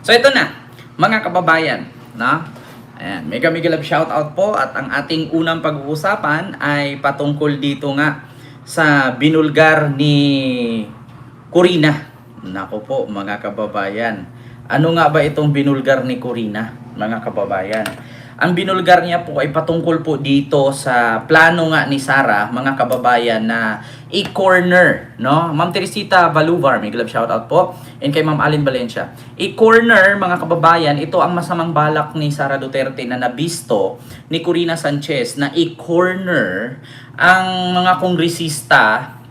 So ito na, mga kababayan, no? Ayan, mega love shoutout po at ang ating unang pag-uusapan ay patungkol dito nga sa binulgar ni Corina. Nako po mga kababayan, ano nga ba itong binulgar ni Corina, mga kababayan? Ang binulgar niya po ay patungkol po dito sa plano nga ni Sara, mga kababayan, na i-corner, no? Ma'am Teresita Baluvar, may love shoutout po. And kay Ma'am Alin Valencia. I-corner, mga kababayan, ito ang masamang balak ni Sara Duterte na nabisto ni Corina Sanchez na i-corner ang mga kongresista,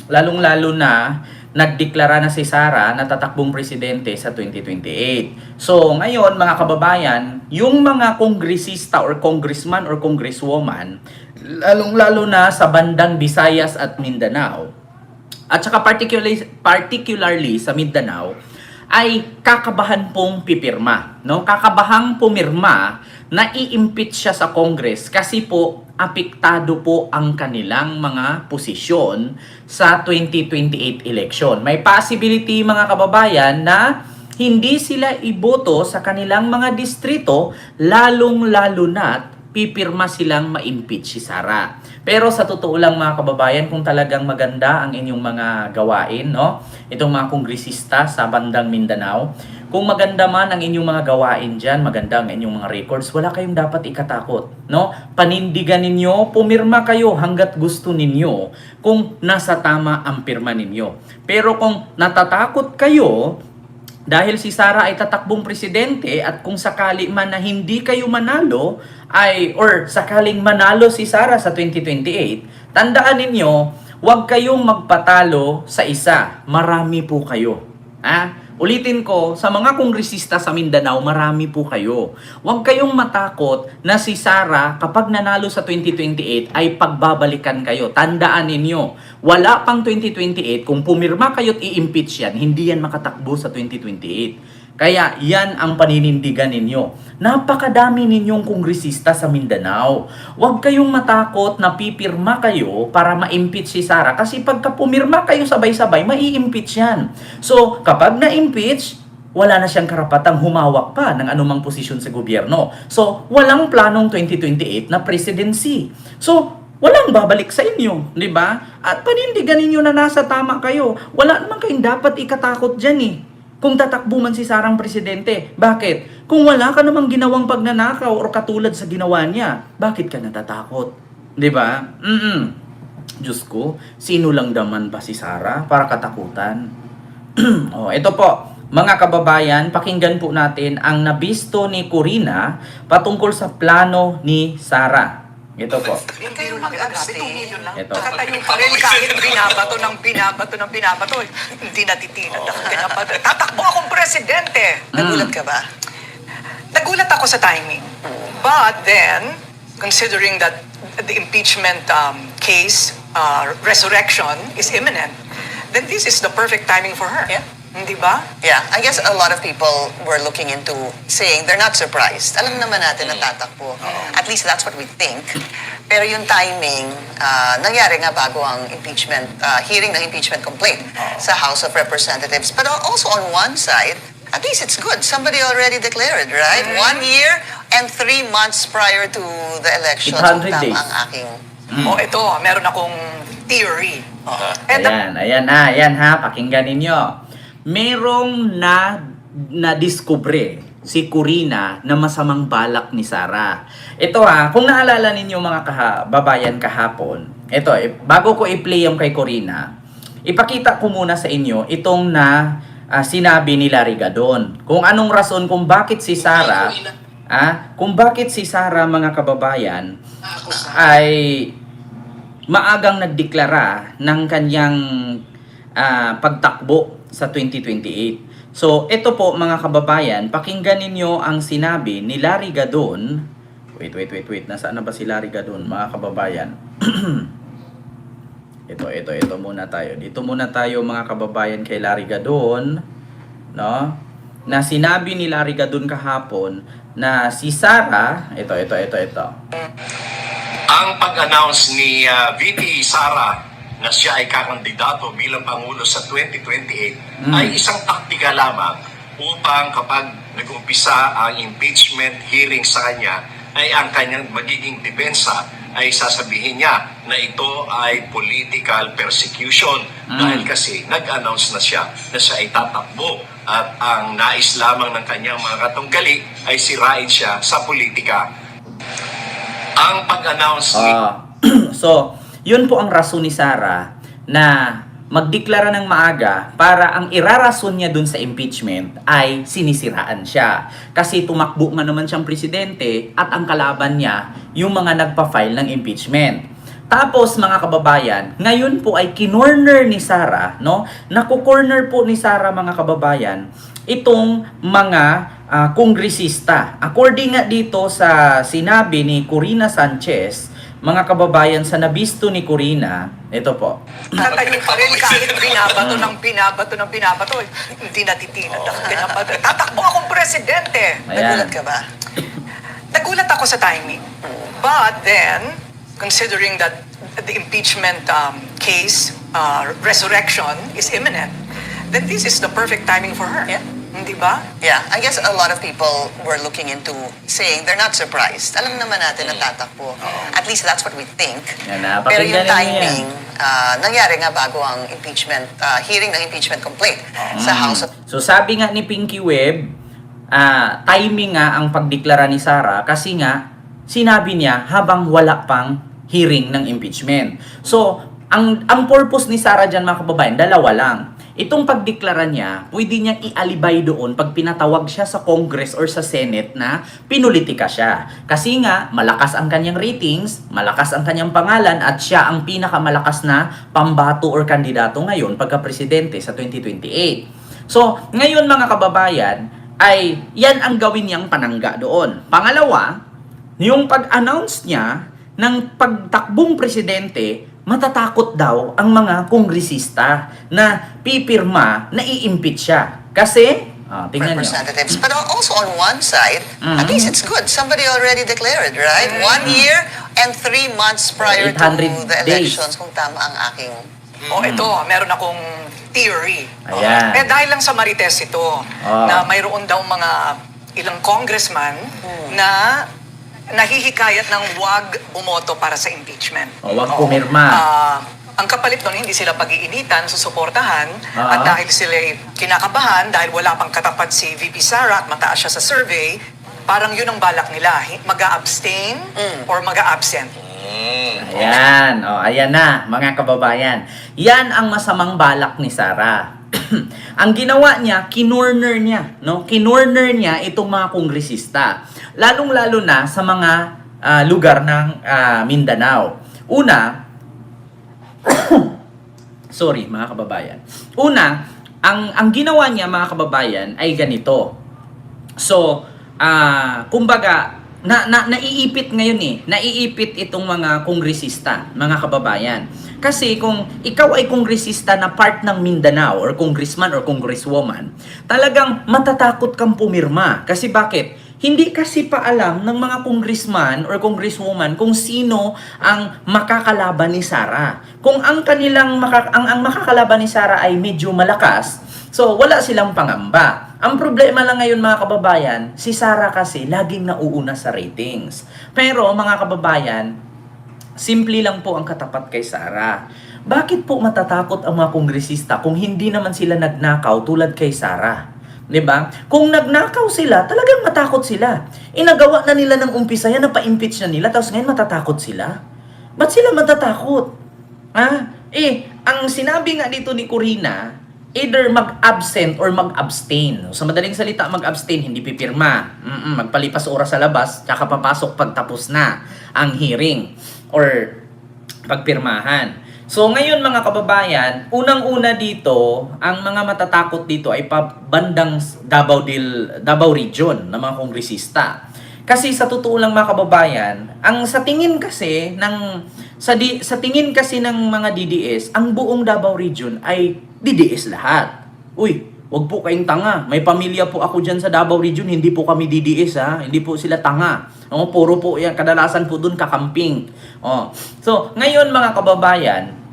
lalong-lalo na nagdeklara na si Sara na tatakbong presidente sa 2028. So, ngayon mga kababayan, yung mga kongresista or congressman or congresswoman, lalong-lalo na sa bandang Visayas at Mindanao, at saka particularly sa Mindanao, ay kakabahan pong pipirma. No? Kakabahang pumirma na i-impeach siya sa Congress kasi po apektado po ang kanilang mga posisyon sa 2028 election. May possibility, mga kababayan, na hindi sila iboto sa kanilang mga distrito, lalong-lalo na't pipirma silang ma-impeach si Sara. Pero sa totoo lang, mga kababayan, kung talagang maganda ang inyong mga gawain, no? Itong mga kongresista sa bandang Mindanao, kung maganda man ang inyong mga gawain dyan, maganda ang inyong mga records, wala kayong dapat ikatakot, no? Panindigan ninyo, pumirma kayo hanggat gusto ninyo kung nasa tama ang pirma ninyo. Pero kung natatakot kayo, dahil si Sara ay tatakbong presidente at kung sakali man na hindi kayo manalo or sakaling manalo si Sara sa 2028, tandaan ninyo, huwag kayong magpatalo sa isa. Marami po kayo. Ulitin ko, sa mga kongresista sa Mindanao, marami po kayo. Huwag kayong matakot na si Sara, kapag nanalo sa 2028, ay pagbabalikan kayo. Tandaan ninyo, wala pang 2028, kung pumirma kayo at i-impeach yan, hindi yan makatakbo sa 2028. Kaya yan ang paninindigan ninyo. Napakadami ninyong kongresista sa Mindanao. Huwag kayong matakot na pipirma kayo para ma-impeach si Sara. Kasi pagka pumirma kayo sabay-sabay, mai-impeach yan. So, kapag na-impeach, wala na siyang karapatang humawak pa ng anumang posisyon sa gobyerno. So, walang planong 2028 na presidency. So, walang babalik sa inyo, di ba? At panindigan ninyo na nasa tama kayo. Wala naman kayong dapat ikatakot dyan eh. Kung tatakbo man si Sarang presidente. Bakit? Kung wala ka namang ginawang pagnanakaw o katulad sa ginawa niya, bakit ka natatakot? Di ba? Diyos ko, sino lang naman ba si Sara para katakutan? Ito po, mga kababayan, pakinggan po natin ang nabisto ni Corina patungkol sa plano ni Sara. Ito po. Huwag kayong mag-abstain. Ito. Nakatayo pa rin kahit binabato. Hindi natitinag na pinabato. Tatakbo akong presidente. Nagulat ka ba? Nagulat ako sa timing. But then, considering that the impeachment case, resurrection is imminent, then this is the perfect timing for her. Yeah. Hindi ba? Yeah, I guess a lot of people were looking into saying they're not surprised. Alam naman natin na tatakbo. At least that's what we think. Pero yung timing, nangyari nga bago ang impeachment, hearing ng impeachment complaint sa House of Representatives. But also on one side, at least it's good. Somebody already declared, right? 1 year and 3 months prior to the election. 800 days. Ang aking... Ito, meron akong theory. And Ayan ha, pakinggan ninyo. Merong na-discover si Corina na masamang balak ni Sara. Ito ha, kung naalala ninyo mga babayan kahapon, ito, bago ko i-play yung kay Corina, ipakita ko muna sa inyo itong sinabi ni Larry Gadon. Kung anong rason kung bakit si Sara, mga kababayan, ay maagang nagdeklara ng kanyang pagtakbo sa 2028. So, ito po mga kababayan, pakinggan ninyo ang sinabi ni Larry Gadon. Wait. Nasaan na ba si Larry Gadon, mga kababayan? ito muna tayo. Dito muna tayo mga kababayan kay Larry Gadon, no? Na sinabi ni Larry Gadon kahapon na si Sara, ito. Ang pag-announce ni VP Sara na siya ay kakandidato bilang Pangulo sa 2028 ay isang taktika lamang upang kapag nag-umpisa ang impeachment hearing sa kanya, ay ang kanyang magiging depensa ay sasabihin niya na ito ay political persecution dahil kasi nag-announce na siya ay tatakbo at ang nais lamang ng kanyang mga katunggali ay sirain siya sa politika. Ang pag-announce ni So, yun po ang rason ni Sara na magdeklara ng maaga para ang irarason niya dun sa impeachment ay sinisiraan siya. Kasi tumakbo nga naman siyang presidente at ang kalaban niya yung mga nagpa-file ng impeachment. Tapos mga kababayan, ngayon po ay kinorner ni Sara, no? Naku-corner po ni Sara mga kababayan itong mga kongresista. According nga dito sa sinabi ni Corina Sanchez, mga kababayan, sa nabisto ni Corina, ito po. Tatayo pa rin kahit binabato ng binabato. Hindi natitinag. Tatakbo akong presidente. Ayan. Nagulat ka ba? Nagulat ako sa timing. But then, considering that the impeachment case, resurrection is imminent, then this is the perfect timing for her. Yeah. Hindi ba? Yeah, I guess a lot of people were looking into saying they're not surprised. Alam naman natin na tatakbo. At least that's what we think. Yan, Pero yung napakinggan ninyo timing, nangyari nga bago ang impeachment, hearing ng impeachment complaint sa House of... So sabi nga ni Pinky Web, timing nga ang pagdeklara ni Sara kasi nga sinabi niya habang wala pang hearing ng impeachment. So, ang purpose ni Sara dyan mga kababayan, dalawa lang. Itong pagdeklara niya, pwede niyang ialibay doon pag pinatawag siya sa Congress or sa Senate na pinulitika siya. Kasi nga, malakas ang kanyang ratings, malakas ang kanyang pangalan, at siya ang pinakamalakas na pambato or kandidato ngayon pagka-presidente sa 2028. So, ngayon mga kababayan, ay yan ang gawin niyang panangga doon. Pangalawa, yung pag-announce niya ng pagtakbong presidente, matatakot daw ang mga kongresista na pipirma na i-impeach siya. Kasi, tingnan niyo. representatives. But also on one side, at least it's good. Somebody already declared, right? 1 year and 3 months prior to 800 the days. elections, kung tama ang aking... Ito, meron akong theory. Ayan. Dahil lang sa Marites ito, na mayroon daw mga ilang congressman na nahihikayat ng wag bumoto para sa impeachment. Wag pumirma. Ang kapalit doon, hindi sila pag-iinitan, susuportahan, Ah. at dahil sila kinakabahan, dahil wala pang katapat si VP Sara at mataas siya sa survey, parang yun ang balak nila, mag-a-abstain or mag-a-absent. Ayan. Ayan na, mga kababayan. Yan ang masamang balak ni Sara. Ang ginawa niya, kinorner niya, no? Kinorner niya itong mga kongresista. Lalong-lalo na sa mga lugar ng Mindanao. Una, sorry mga kababayan. Una, ang ginawa niya mga kababayan ay ganito. So, kumbaga, naiipit ngayon naiipit itong mga kongresista, mga kababayan. Kasi kung ikaw ay kongresista na part ng Mindanao or congressman or congresswoman, talagang matatakot kang pumirma. Kasi bakit? Hindi kasi pa alam ng mga congressman or congresswoman kung sino ang makakalaban ni Sara. Kung ang kanilang ang makakalaban ni Sara ay medyo malakas, so wala silang pangamba. Ang problema lang ngayon mga kababayan, si Sara kasi laging nauuna sa ratings. Pero mga kababayan, simple lang po ang katapat kay Sara. Bakit po matatakot ang mga kongresista kung hindi naman sila nagnakaw tulad kay Sara? 'Di ba? Kung nagnakaw sila, talagang matakot sila. Inagawa na nila ng umpisa yan, pa-impeach na nila, tapos ngayon matatakot sila. Ba't sila matatakot? Ang sinabi nga dito ni Corina, either mag-absent or mag-abstain. Sa madaling salita, mag-abstain, hindi pipirma. Magpalipas oras sa labas, tsaka papasok pagtapos na ang hearing or pagpirmahan. So ngayon mga kababayan, unang-una dito, ang mga matatakot dito ay pabandang Davao Region ng mga kongresista. Kasi sa totoo lang mga kababayan, ang sa tingin kasi ng mga DDS, ang buong Davao Region ay DDS lahat. Uy, wag po kayong tanga. May pamilya po ako dyan sa Davao Region, hindi po kami DDS ha. Hindi po sila tanga. Puro po yan, kadalasan po dun kakamping. So, ngayon mga kababayan,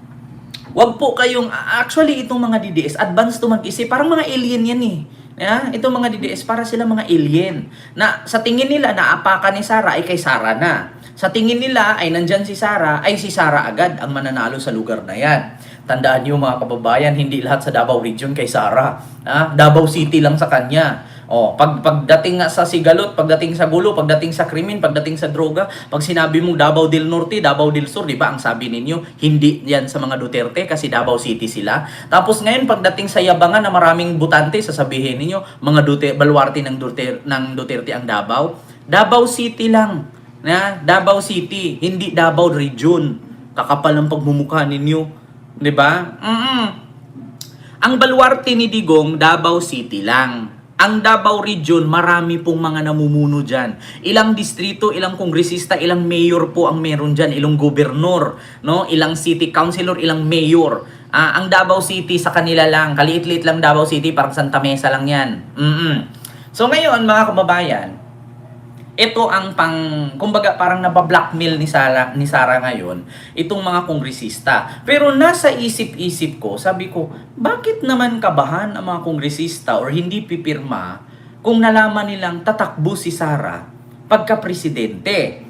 wag po kayong, actually itong mga DDS, advanced to mag-isip, parang mga alien yan Itong mga DDS para sila mga alien. Na sa tingin nila naapakan ni Sara ay kay Sara na. Sa tingin nila ay nandyan si Sara ay si Sara agad ang mananalo sa lugar na yan. Tandaan niyo mga kababayan, hindi lahat sa Davao Region kay Sara. Davao City lang sa kanya. Pagdating nga sa Sigalot, pagdating sa gulo, pagdating sa krimen, pagdating sa droga, pag sinabi mong Davao del Norte, Davao del Sur, di ba? Ang sabi ninyo, hindi yan sa mga Duterte kasi Davao City sila. Tapos ngayon, pagdating sa yabangan na maraming butante, sasabihin ninyo, mga baluarte ng Duterte ang Davao. Davao City lang. Davao City, hindi Davao Region. Kakapal ng pagmumukha ninyo. Di ba? Ang baluarte ni Digong, Davao City lang. Ang Davao Region, marami pong mga namumuno dyan. Ilang distrito, ilang kongresista, ilang mayor po ang meron dyan. Ilang gobernur, no? Ilang city councilor, ilang mayor. Ang Davao City sa kanila lang. Kaliit-liit lang Davao City, parang Santa Mesa lang yan. So ngayon, mga kababayan, ito ang kumbaga parang nabablackmail ni Sara ngayon, itong mga kongresista. Pero nasa isip-isip ko, sabi ko, bakit naman kabahan ang mga kongresista or hindi pipirma kung nalaman nilang tatakbo si Sara pagka-presidente?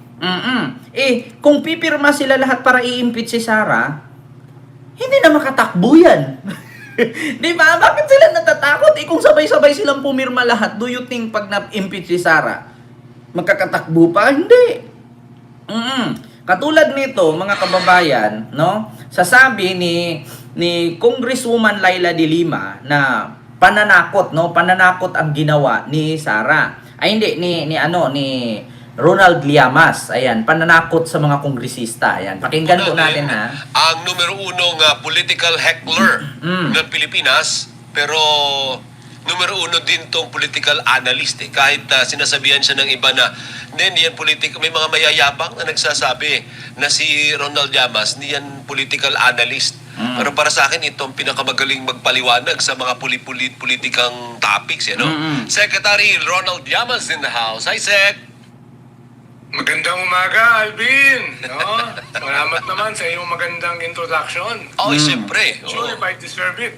Kung pipirma sila lahat para i-impeach si Sara, hindi na makatakbo yan. Di ba? Bakit sila natatakot? Kung sabay-sabay silang pumirma lahat, do you think pag na-impeach si Sara, magkakatakbo pa? Hindi. Katulad nito, mga kababayan, no? Sasabi ni Congresswoman Laila de Lima na pananakot, no? Pananakot ang ginawa ni Sara. Ay hindi ni Ronald Llamas. Ayan, pananakot sa mga kongresista. Ayan, pakinggan po natin ang numero unong political heckler ng Pilipinas, pero numero uno din tong political analyst Kahit sinasabihan siya ng iba na hindi yan may mga mayayabang na nagsasabi na si Ronald Llamas hindi yan political analyst. Pero para sa akin itong pinakamagaling magpaliwanag sa mga politikang topics, Secretary Ronald Llamas in the house. Hi, Sec! Magandang umaga, Alvin. No? Salamat naman sa iyong magandang introduction. Siyempre. Sure, if I deserve it.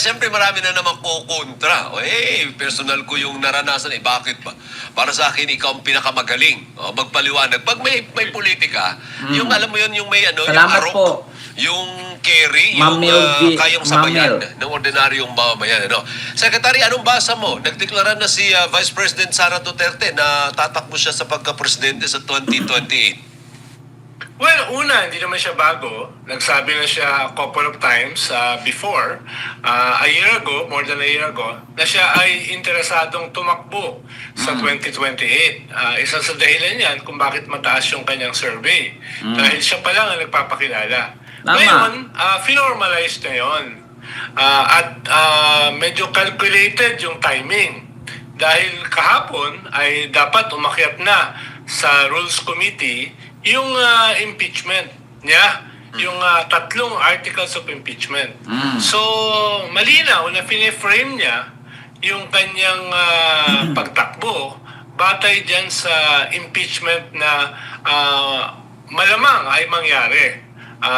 Siyempre marami na naman kukontra. Personal ko yung naranasan. Bakit ba? Para sa akin, ikaw ang pinakamagaling. Magpaliwanag. Pag may politika, yung alam mo yun, yung may yung Salamat arok, po. yung carry, Ma'am yung kayang sabayan Ma'am ng ordinaryong mamamayan. Secretary, anong basa mo? Nagdeklara na si Vice President Sara Duterte na tatakbo siya sa pagka-presidente sa 2028. Well, una, hindi naman siya bago. Nagsabi na siya a couple of times before, a year ago, more than a year ago, na siya ay interesadong tumakbo sa 2028. Isa sa dahilan yan kung bakit mataas yung kanyang survey. Dahil siya pa lang ang nagpapakilala. Ngayon, finormalize na yun. At medyo calculated yung timing. Dahil kahapon ay dapat umakyat na sa Rules Committee yung impeachment niya, yung tatlong articles of impeachment. So, malinaw na piniframe niya yung kanyang pagtakbo batay dyan sa impeachment na malamang ay mangyari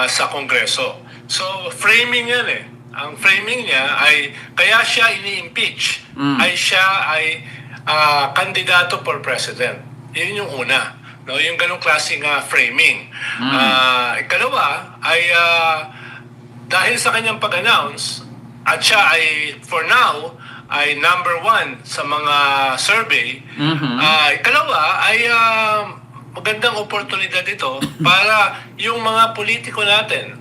sa Kongreso. So, framing yan Ang framing niya ay, kaya siya ini-impeach, ay siya ay kandidato for president. Yun yung una. No, yung ganong klaseng framing. Ikalawa ay dahil sa kanyang pag-announce at siya ay for now ay number 1 sa mga survey. Ikalawa ay magandang oportunidad ito para yung mga politiko natin,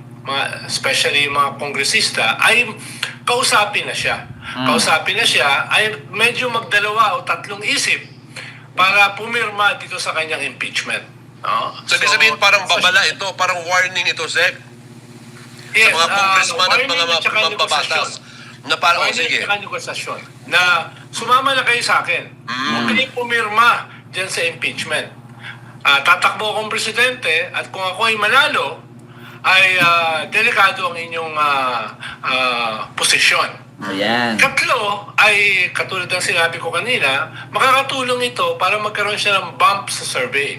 especially yung mga kongresista, ay kausapin na siya. Kausapin na siya ay medyo magdalawa o tatlong isip para pumirma dito sa kanyang impeachment. No? So, sabihin parang babala ito, parang warning ito, Sec? Yes, sa mga congressman at mga tsaka mambabatas. Na parang, sige. Warning at negosasyon. Na sumama na kayo sa akin. Huwag kayong pumirma dyan sa impeachment. Tatakbo akong presidente at kung ako ay manalo, ay delikado ang inyong posisyon. Ayan. Katlo ay, katulad ng sinabi ko kanina, makakatulong ito para magkaroon siya ng bump sa survey.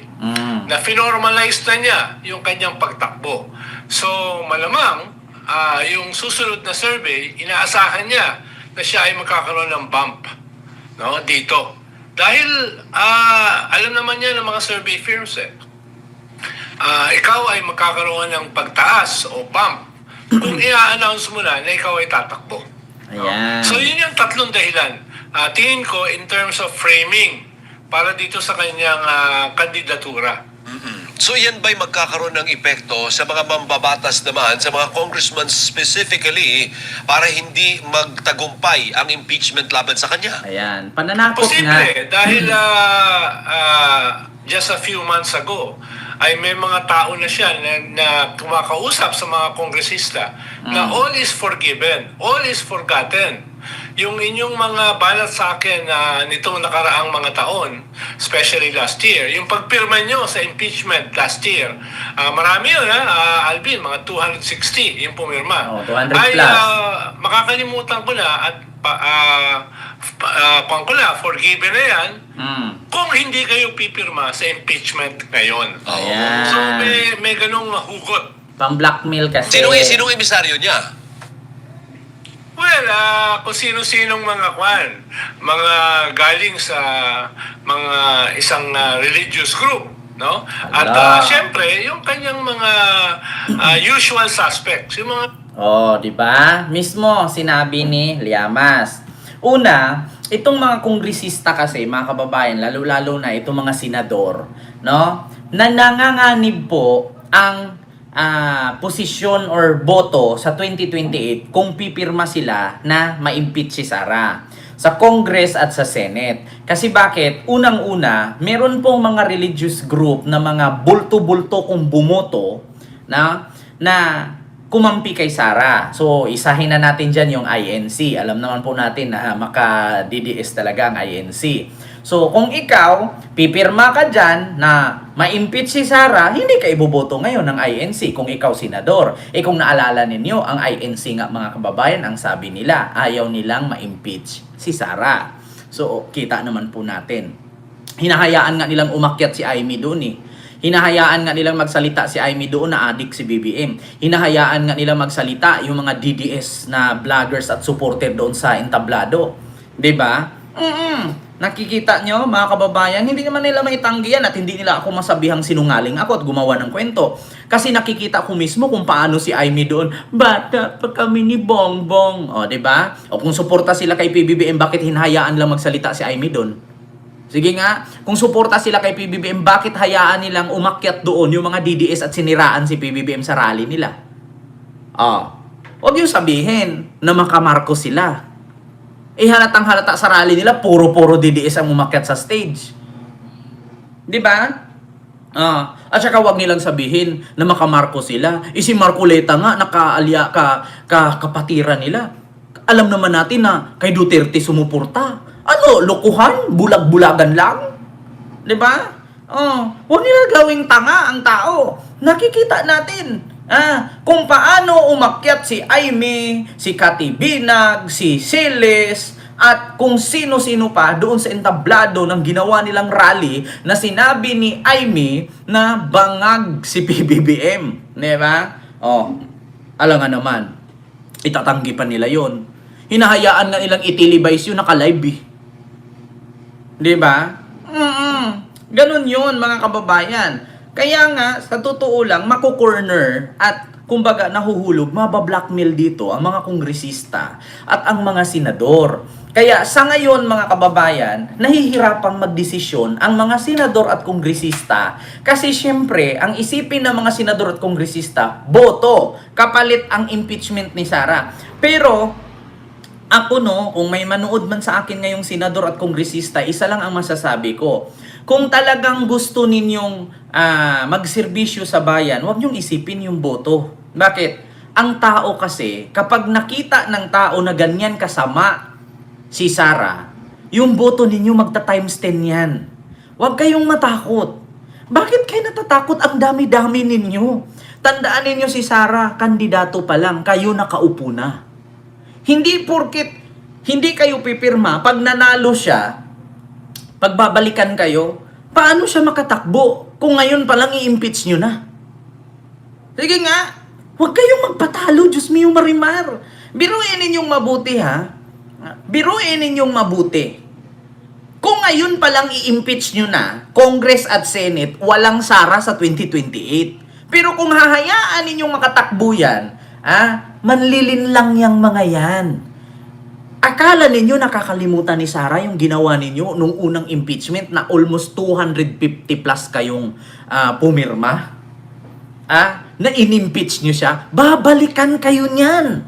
Na finormalize na niya yung kanyang pagtakbo. So, malamang, yung susunod na survey, inaasahan niya na siya ay magkakaroon ng bump, no, dito. Dahil alam naman yan ng mga survey firms ikaw ay magkakaroon ng pagtaas o bump kung i-announce mo na ikaw ay tatakbo. Ayan. So yun yung tatlong dahilan. Tingin ko in terms of framing para dito sa kanyang kandidatura. So yan ba'y magkakaroon ng epekto sa mga mambabatas naman, sa mga congressmen specifically, para hindi magtagumpay ang impeachment laban sa kanya? Ayan. Pananakot nga. Posible, dahil just a few months ago, ay may mga tao na siya na kumakausap sa mga kongresista na all is forgiven, all is forgotten. Yung inyong mga balat sa akin nitong nakaraang mga taon, especially last year, yung pagpirma nyo sa impeachment last year, marami yun Alvin, mga 260 yung pumirma. 200 ay, plus. makakalimutan ko na at forgiven na yan, kung hindi kayo pipirma sa impeachment ngayon. Ayan. So may ganong hugot. Pang-blackmail kasi. Sinong emisaryo niya? Well, kung sino-sinong mga galing sa mga isang religious group, no? At Ala. syempre, yung kanyang mga usual suspects, yung mga di ba? Mismo sinabi ni Llamas. Una, itong mga kongresista kasi, mga kababayan, lalo-lalo na itong mga senador, no? Na nanganganib po ang posisyon or boto sa 2028 kung pipirma sila na ma-impeach si Sara sa Congress at sa Senate. Kasi bakit? Unang-una, meron pong mga religious group na mga bulto-bulto kung bumoto na kumampi kay Sara. So, isahin na natin dyan yung INC. Alam naman po natin na maka-DDS talaga ang INC. So, kung ikaw, pipirma ka dyan na ma-impeach si Sara, hindi ka iboboto ngayon ng INC kung ikaw senador. Kung naalala ninyo, ang INC nga mga kababayan, ang sabi nila, ayaw nilang ma-impeach si Sara. So, kita naman po natin. Hinahayaan nga nilang umakyat si Amy doon Hinahayaan nga nilang magsalita si Amy doon na adik si BBM. Hinahayaan nga nilang magsalita yung mga DDS na vloggers at supporter doon sa entablado. 'Di ba? Nakikita nyo, mga kababayan, hindi naman nila maitanggi yan at hindi nila ako masabihang sinungaling ako at gumawa ng kwento. Kasi nakikita ko mismo kung paano si Amy doon, bata pa kami ni Bongbong. O, 'di ba? O kung suporta sila kay PBBM, bakit hinahayaan lang magsalita si Amy doon? Sige nga, kung suporta sila kay PBBM, bakit hayaan nilang umakyat doon yung mga DDS at siniraan si PBBM sa rally nila? Huwag yung sabihin na makamarko sila. Halatang halata sa rally nila, puro-puro DDS ang umakyat sa stage. Di ba? At saka huwag nilang sabihin na makamarko sila. Si Marcoleta nga, nakaalya kapatiran nila. Alam naman natin na kay Duterte sumuporta. Lokohan? Bulag-bulagan lang? 'Di ba? Huwag nila gawing tanga ang tao. Nakikita natin kung paano umakyat si Amy, si Cathy Binag, si Siles, at kung sino-sino pa doon sa entablado ng ginawa nilang rally na sinabi ni Amy na bangag si PBBM. 'Di ba? Alam nga naman, itatanggi pa nila yon. Hinahayaan nga nilang i-televise yun, naka-live Diba? Ganun yun, mga kababayan. Kaya nga, sa totoo lang, makukorner at kumbaga nahuhulog, mabablackmail dito ang mga kongresista at ang mga senador. Kaya sa ngayon, mga kababayan, nahihirapang magdesisyon ang mga senador at kongresista kasi syempre, ang isipin ng mga senador at kongresista, boto, kapalit ang impeachment ni Sara. Pero, ako kung may manood man sa akin ngayong senador at kongresista, isa lang ang masasabi ko. Kung talagang gusto ninyong magserbisyo sa bayan, huwag niyong isipin yung boto. Bakit? Ang tao kasi, kapag nakita ng tao na ganyan kasama si Sara, yung boto ninyo magta-times 10 yan. Huwag kayong matakot. Bakit kayo natatakot? Ang dami-dami ninyo. Tandaan ninyo si Sara, kandidato pa lang, kayo nakaupo na. Hindi porket hindi kayo pipirma, pag nanalo siya, pagbabalikan kayo, paano siya makatakbo kung ngayon palang i-impeach nyo na? Sige nga, huwag kayong magpatalo, Diyos mio Marimar. Biruin ninyong mabuti Biruin ninyong mabuti. Kung ngayon palang i-impeach nyo na, Congress at Senate, walang Sara sa 2028. Pero kung hahayaan ninyong makatakbo yan, manlilin lang yang mga yan. Akala ninyo nakakalimutan ni Sara yung ginawa ninyo nung unang impeachment na almost 250 plus kayong pumirma? Na in-impeach nyo siya? Babalikan kayo niyan.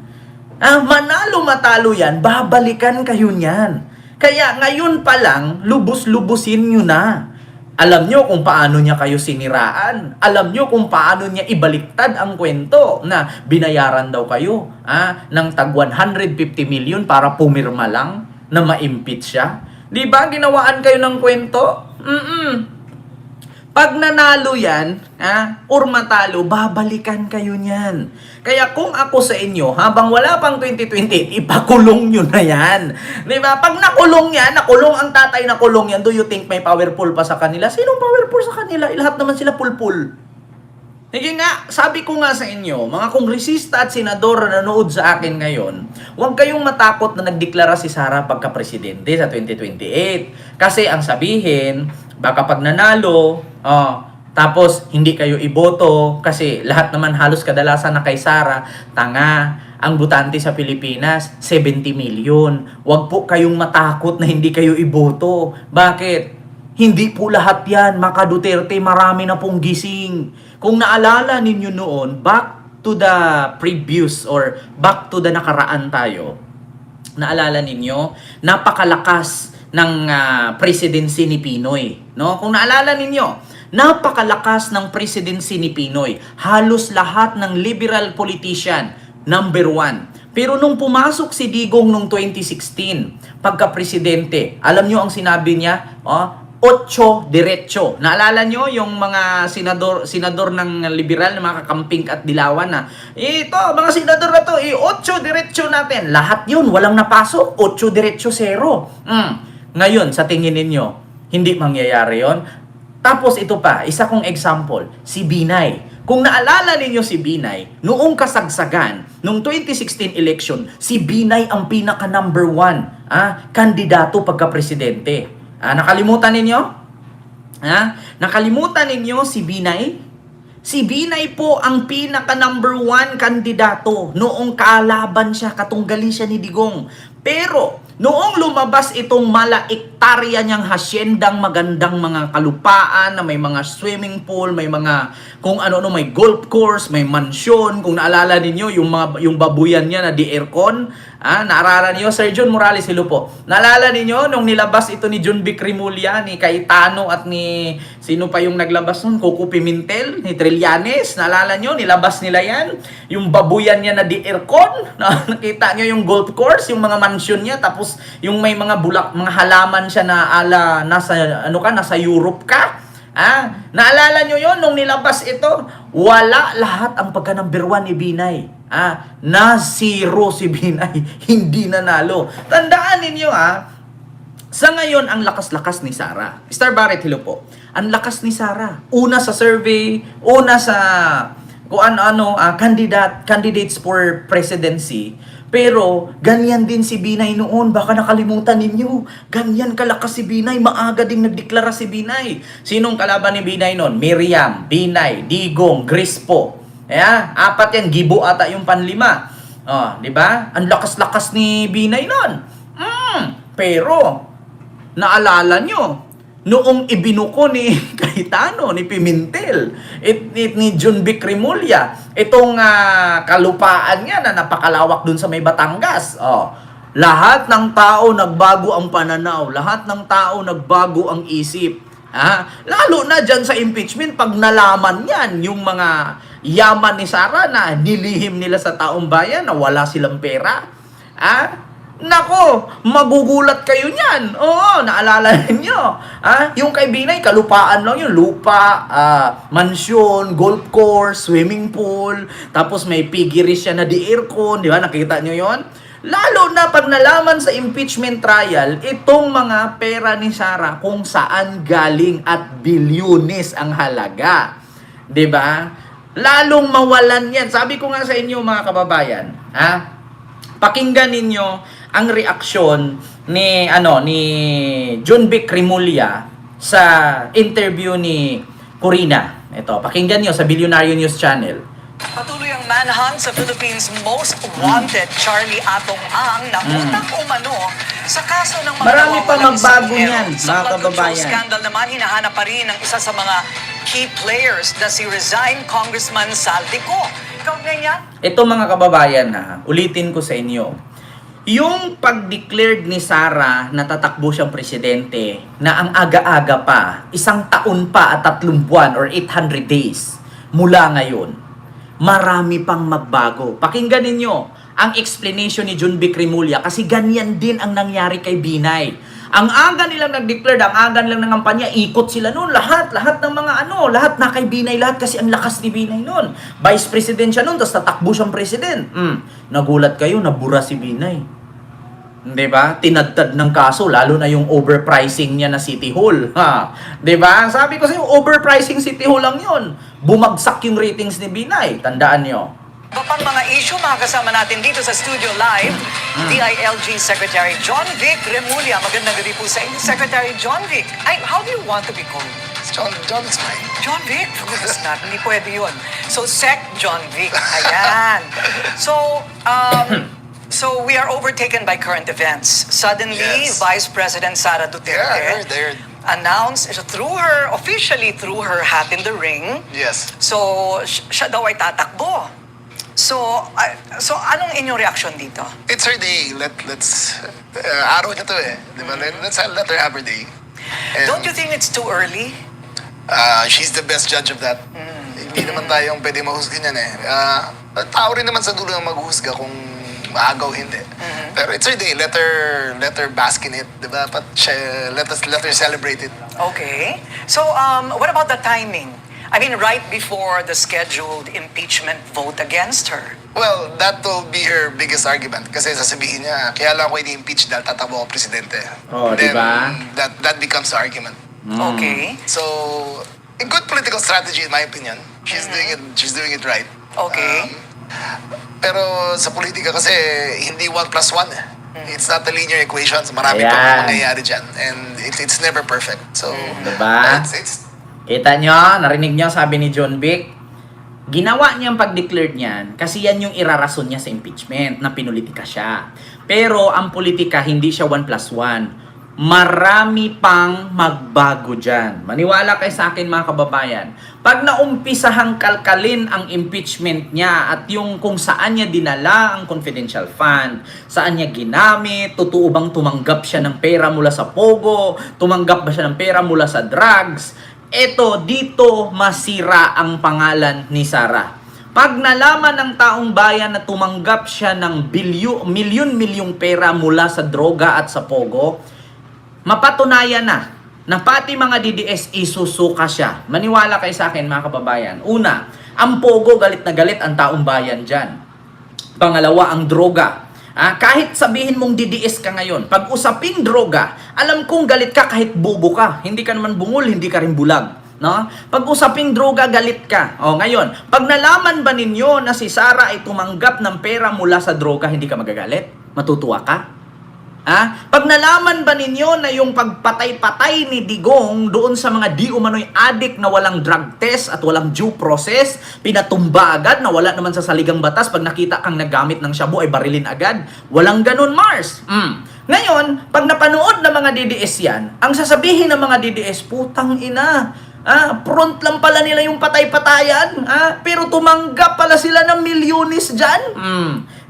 Manalo matalo yan, babalikan kayo niyan. Kaya ngayon pa lang, lubos-lubusin nyo na. Alam nyo kung paano niya kayo siniraan. Alam nyo kung paano niya ibaliktad ang kwento na binayaran daw kayo ng tag 150 million para pumirma lang na ma-impeach siya. Di ba ginawaan kayo ng kwento? Pag nanalo yan, or matalo, babalikan kayo niyan. Kaya kung ako sa inyo, habang wala pang 2028, ipakulong nyo na yan. Diba? Pag nakulong yan, nakulong ang tatay, nakulong yan, do you think may powerful pa sa kanila? Sinong powerful sa kanila? Lahat naman sila pulpul. Sige nga, sabi ko nga sa inyo, mga kongresista at senador na nanood sa akin ngayon, huwag kayong matakot na nagdeklara si Sara pagka-presidente sa 2028. Kasi ang sabihin, baka pag nanalo, tapos hindi kayo iboto kasi lahat naman halos kadalasan na kay Sara, tanga. Ang botante sa Pilipinas, 70 million. Huwag po kayong matakot na hindi kayo iboto. Bakit? Hindi po lahat yan, Maka Duterte, marami na pong gising. Kung naalala ninyo noon, back to the previous or back to the nakaraan tayo, naalala ninyo, napakalakas ng presidency ni Pinoy. No? Kung naalala ninyo, napakalakas ng presidency ni Pinoy. Halos lahat ng liberal politician, number 1. Pero nung pumasok si Digong nung 2016, pagka-presidente, alam nyo ang sinabi niya? 8 diretso. Naalala nyo yung mga senador ng liberal na mga kakamping at dilawan na, ito, mga senador na to, 8 diretso natin. Lahat yun, walang napasok. 8 diretso, 0. Ngayon, sa tingin ninyo, hindi mangyayari yon. Tapos ito pa, isa kong example, si Binay. Kung naalala ninyo si Binay, noong kasagsagan, noong 2016 election, si Binay ang pinaka number 1 kandidato pagka-presidente. Nakalimutan ninyo? Nakalimutan ninyo si Binay? Si Binay po ang pinaka number 1 kandidato noong kaalaban siya, katunggali siya ni Digong. Pero, noong lumabas itong malaiktarya niyang hasyendang magandang mga kalupaan na may mga swimming pool, may mga kung ano-ano, may golf course, may mansyon, kung naalala ninyo yung babuyan niya na di aircon, naalala niyo Sir John Morales, hello po. Naalala ninyo nung nilabas ito ni John Vic Rimulya, ni Cayetano at ni sino pa yung naglabas nun, Coco Pimentel, ni Trillanes, naalala niyo nilabas nila yan, yung babuyan niya na di aircon, nakita niyo yung golf course, yung mga mansyon niya, tapos yung may mga mga halaman siya na ala nasa Europe ka. Naalala nyo yon nung nilabas ito? Wala lahat ang pagka number 1 ni Binay. Na 0 si Binay. Hindi nanalo. Tandaan ninyo sa ngayon ang lakas-lakas ni Sara. Star Barrett, hello po. Ang lakas ni Sara. Una sa survey, una sa kung ano-ano, candidates for presidency. Pero, ganyan din si Binay noon. Baka nakalimutan ninyo. Ganyan kalakas si Binay. Maaga ding nagdeklara si Binay. Sinong kalaban ni Binay noon? Miriam, Binay, Digong, Grispo. 4 yan. Gibo ata yung panlima. Di ba? Ang lakas-lakas ni Binay noon. Pero, naalala nyo, noong ibinuko ni Cayetano, ni Pimentel, ni John Vic Rimulya, itong kalupaan niya na napakalawak dun sa may Batangas. Lahat ng tao nagbago ang pananaw, lahat ng tao nagbago ang isip. Lalo na dyan sa impeachment, pag nalaman yan, yung mga yaman ni Sara na nilihim nila sa taong bayan na wala silang pera. Nako, magugulat kayo niyan. Oo, naalala niyo. Yung kay Binay, kalupaan lang yun. Lupa, mansyon, golf course, swimming pool, tapos may piggery siya na di aircon, di ba? Nakita niyo yon? Lalo na pag nalaman sa impeachment trial, itong mga pera ni Sara kung saan galing at bilyones ang halaga. Di ba? Lalong mawalan yan. Sabi ko nga sa inyo mga kababayan, pakinggan ninyo ang reaksyon ni John Vic Remulla sa interview ni Corina. Ito, pakinggan nyo sa Billionaire News Channel. Patuloy ang manhunt sa Philippines' most wanted Charlie Atong Ang na utang umano sa kaso ng mga Marami pa nawawalang magbago isang niyan, Sa mga flood control kababayan. scandal naman, hinahanap pa rin ang isa sa mga key players na si resigned Congressman Saldico. Ikaw ganyan? Ito mga kababayan ulitin ko sa inyo. Yung pag-declared ni Sara na tatakbo siyang presidente na ang aga-aga pa, 1 taon pa at 3 buwan or 800 days mula ngayon, marami pang magbago. Pakinggan ninyo ang explanation ni John Vic Remulla kasi ganyan din ang nangyari kay Binay. Ang aga nilang nag-declare, ang aga nilang ng kampanya, ikot sila noon. Lahat ng mga lahat na kay Binay, lahat kasi ang lakas ni Binay noon. Vice President siya noon, tapos tatakbo siyang President. Nagulat kayo, nabura si Binay. Di ba? Tinadtad ng kaso, lalo na yung overpricing niya na City Hall. Di ba? Sabi ko sa inyo, overpricing City Hall lang yun. Bumagsak yung ratings ni Binay. Tandaan nyo. Iba pang mga issue, makakasama natin dito sa studio live, DILG Secretary John Vic Remulla. Magandang gabi po sa inyo, Secretary John Vic. How do you want to be called? John is fine. John Vic? For goodness not, hindi pwede yun. So, Sec John Vic. Ayan. So we are overtaken by current events. Suddenly, Yes. Vice President Sara Duterte they're- announced, officially threw her hat in the ring. Yes. So, siya daw ay tatakbo. So anong inyong reaksyon dito? It's her day. Let's araw niya to eh. Di ba? Let's let her have her day. And, Don't you think it's too early? she's the best judge of that. Hindi naman tayong pwede mahusga niyan eh. Tao rin naman sa dulo ang maghusga kung maagaw hindi. Pero it's her day. Let her bask in it. Di ba? But let her celebrate it. Okay. So, what about the timing? I mean, right before the scheduled impeachment vote against her. Well, that will be her biggest argument. Kasi sasabihin niya, kaya lang ako ini-impeach dahil tatakbo ako presidente. Oh, Then, diba? that becomes the argument. Okay. So, a good political strategy in my opinion. She's doing it right. Okay. Pero sa politika kasi, hindi 1 plus 1 eh. It's not a linear equation. So marami Ayan. pang mangyayari dyan. And it's never perfect. So, Diba? it's Kita nyo, narinig nyo, sabi ni John Vic, ginawa niyang pag-declare niyan kasi yan yung irarason niya sa impeachment na pinulitika siya. Pero ang politika, hindi siya 1 plus 1. Marami pang magbago dyan. Maniwala kayo sa akin mga kababayan. Pag naumpisahang kalkalin ang impeachment niya at yung kung saan niya dinala ang confidential fund, saan niya ginamit, totoo bang tumanggap siya ng pera mula sa Pogo, tumanggap ba siya ng pera mula sa drugs, dito masira ang pangalan ni Sara. Pag nalaman ng taong bayan na tumanggap siya ng milyon-milyong pera mula sa droga at sa Pogo, mapatunayan na pati mga DDS isusuka siya. Maniwala kayo sa akin mga kababayan. Una, ang Pogo galit na galit ang taong bayan dyan. Pangalawa, ang droga. Kahit sabihin mong DDS ka ngayon, pag usaping droga, alam kong galit ka kahit bobo ka. Hindi ka naman bungol, hindi ka rin bulag. No? Pag usaping droga, galit ka. Ngayon, pag nalaman ba ninyo na si Sara ay tumanggap ng pera mula sa droga, hindi ka magagalit? Matutuwa ka? Pag nalaman ba ninyo na yung pagpatay-patay ni Digong doon sa mga di umano'y addict na walang drug test at walang due process, pinatumba agad na wala naman sa saligang batas, pag nakita kang naggamit ng shabu ay barilin agad? Walang ganun, Mars. Ngayon, pag napanood ng mga DDS yan, ang sasabihin ng mga DDS, putang ina, front lang pala nila yung patay-patayan, pero tumanggap pala sila ng milyones dyan.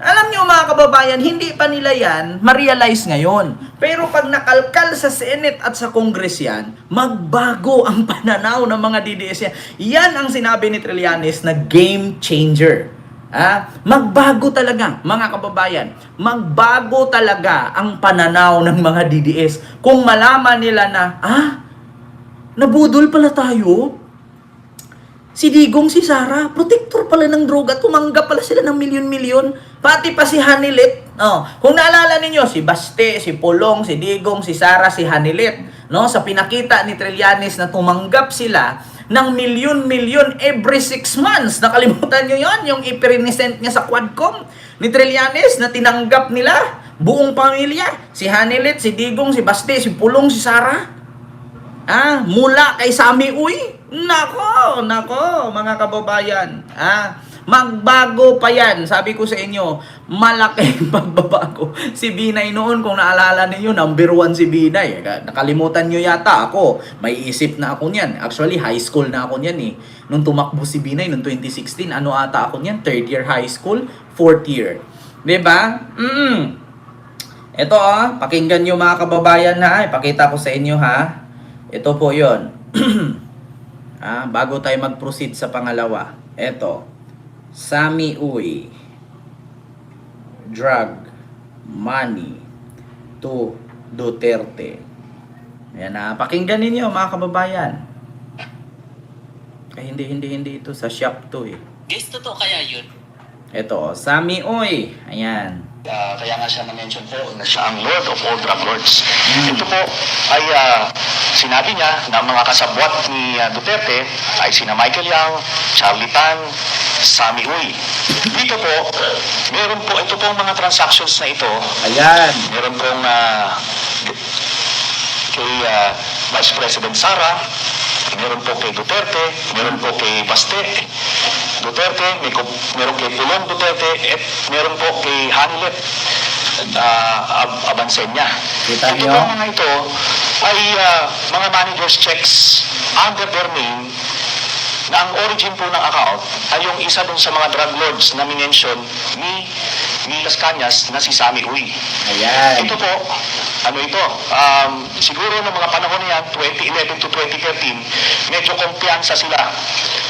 Alam niyo mga kababayan, hindi pa nila yan ma-realize ngayon. Pero pag nakalkal sa Senate at sa Congress yan, magbago ang pananaw ng mga DDS yan. Yan ang sinabi ni Trillanes na game changer. Magbago talaga, mga kababayan. Magbago talaga ang pananaw ng mga DDS. Kung malaman nila na, nabudol pala tayo. Si Digong, si Sara, protector pala ng droga, tumanggap pala sila ng milyon-milyon. Pati pa si Hanilit. Kung naalala ninyo, si Baste, si Pulong, si Digong, si Sara, si Hanilit. Sa pinakita ni Trillanes na tumanggap sila ng milyon-milyon every 6 months. Nakalimutan nyo yon, yung ipresent niya sa Quadcom ni Trillanes na tinanggap nila Buong pamilya, si Hanilet, si Digong, si Baste, si Pulong, si Sara. Mula kay Sami Uy. Nako, mga kababayan. Magbago pa yan. Sabi ko sa inyo, malaking pagbabago. Si Binay noon, kung naalala niyo, number 1 si Binay. Nakalimutan nyo yata ako. May isip na ako niyan. Actually, high school na ako niyan eh. Nung tumakbo si Binay, noong 2016, ano ata ako niyan? 3rd year high school, 4th year. Diba? Ito pakinggan nyo mga kababayan ha. Ipakita ko sa inyo ha. Ito po yon. Bago tayo mag-proceed sa pangalawa. Ito. Sami Uy. Drug money to Duterte. Ayan na. Pakinggan ninyo mga kababayan. Ay, hindi ito. Sa shop to eh. Guys, totoo kaya yun? Ito. Sami Uy. Ayan. Kaya nga siya na-mention po na siya ang Lord of all drug lords. Ito po ay sinabi niya na mga kasabwat ni Duterte ay sina Michael Yang, Charlie Tan, Sami Uy. Dito po, ito pong mga transactions na ito. Ayan. Meron pong kay Vice President Sara, meron po kay Duterte, meron po kay Baste Duterte, meron kay Pulong Duterte, at meron po kay Hanilet Abansenya. Kita Ito niyo? po mga ito ay mga managers checks under their name na ang origin po ng account ay yung isa dun sa mga drug lords na minention ni Las Cañas na si Sami Uy. Ayan. Ito po, siguro ng mga panahon na yan, 2011 to 2013, medyo kumpiyansa sila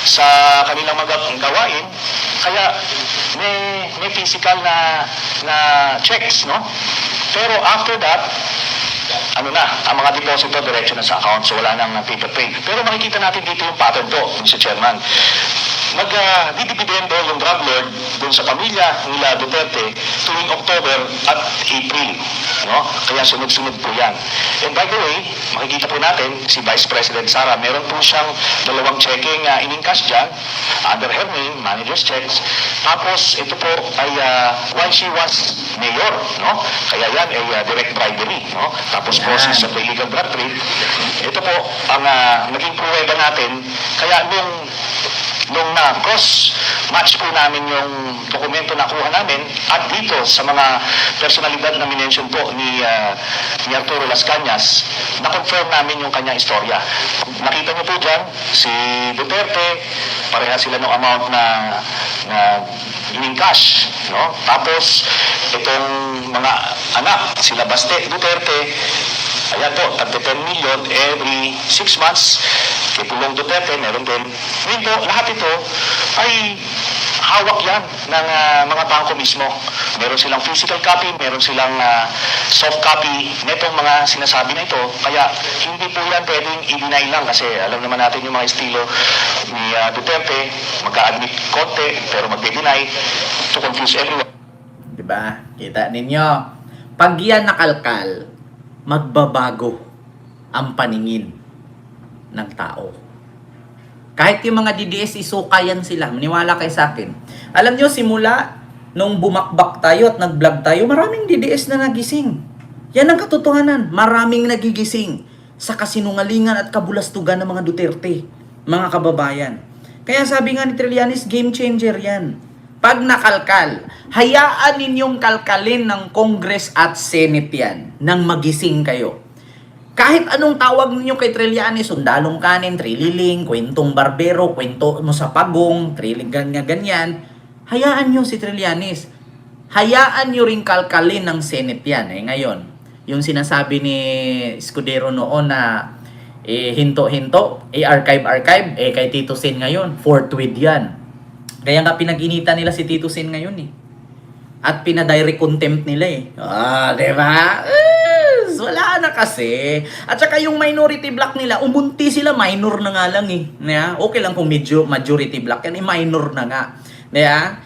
sa kanilang mga gawain, kaya may physical na checks, no? Pero after that, ang mga deposito diretso na sa account, so wala nang paper trail. Pero makikita natin dito yung pattern po, Mr. Chairman. Nagdidibidendo yung drug lord dun sa pamilya nila Duterte tuwing October at April. No? Kaya sunod-sunod po yan. And by the way, makikita po natin si Vice President Sara, meron po siyang 2 checking in-encash dyan under her name, manager's checks. Tapos ito po ay while she was mayor, no? Kaya yan ay direct bribery, no? Tapos process of illegal drug trade. Ito po ang naging pruweba natin. Kaya nung na-cross match po namin yung dokumento na kuha namin at dito sa mga personalidad na minention po ni Arturo Las Cañas, na-confirm namin yung kanyang istorya. Nakita niyo po dyan, si Duterte, pareha sila ng amount na in cash, no? Tapos itong mga anak, sila Baste Duterte, ayan po, tagte 10 million every 6 months. Kay Pulong Duterte, meron din. Ngayon po, lahat ito ay hawak yan ng mga bangko mismo. Meron silang physical copy, meron silang soft copy netong mga sinasabi na ito. Kaya hindi po yan pwedeng i-deny lang kasi alam naman natin yung mga estilo ni Duterte, magka-admit konti pero magde-deny to confuse everyone. Diba? Kita ninyo. Pag yan nakalkal, magbabago ang paningin ng tao. Kahit yung mga DDS, isukayan sila. Maniwala kayo sa akin. Alam nyo, simula nung bumakbak tayo at nag-vlog tayo, maraming DDS na nagising. Yan ang katotohanan. Maraming nagigising sa kasinungalingan at kabulastugan ng mga Duterte. Mga kababayan. Kaya sabi nga ni Trillanes, game changer yan. Pag nakalkal, hayaan ninyong kalkalin ng Congress at Senate yan nang magising kayo. Kahit anong tawag ninyo kay Trillanes, sundalong kanin, trililing, kwentong barbero, kwento mo sa pagong, ganyan, hayaan nyo si Trillanes. Hayaan nyo rin kalkalin ng Senate yan. Ngayon, yung sinasabi ni Escudero noon na hinto-hinto, archive, kay Tito Sen ngayon, forthwith yan. Kaya nga pinag-inita nila si Tito Sen ngayon eh. At pina-direct contempt nila eh. Diba? Wala na kasi. At saka yung minority block nila, umunti sila, minor na nga lang eh. Okay lang kung majority block yan, minor na nga. Diba?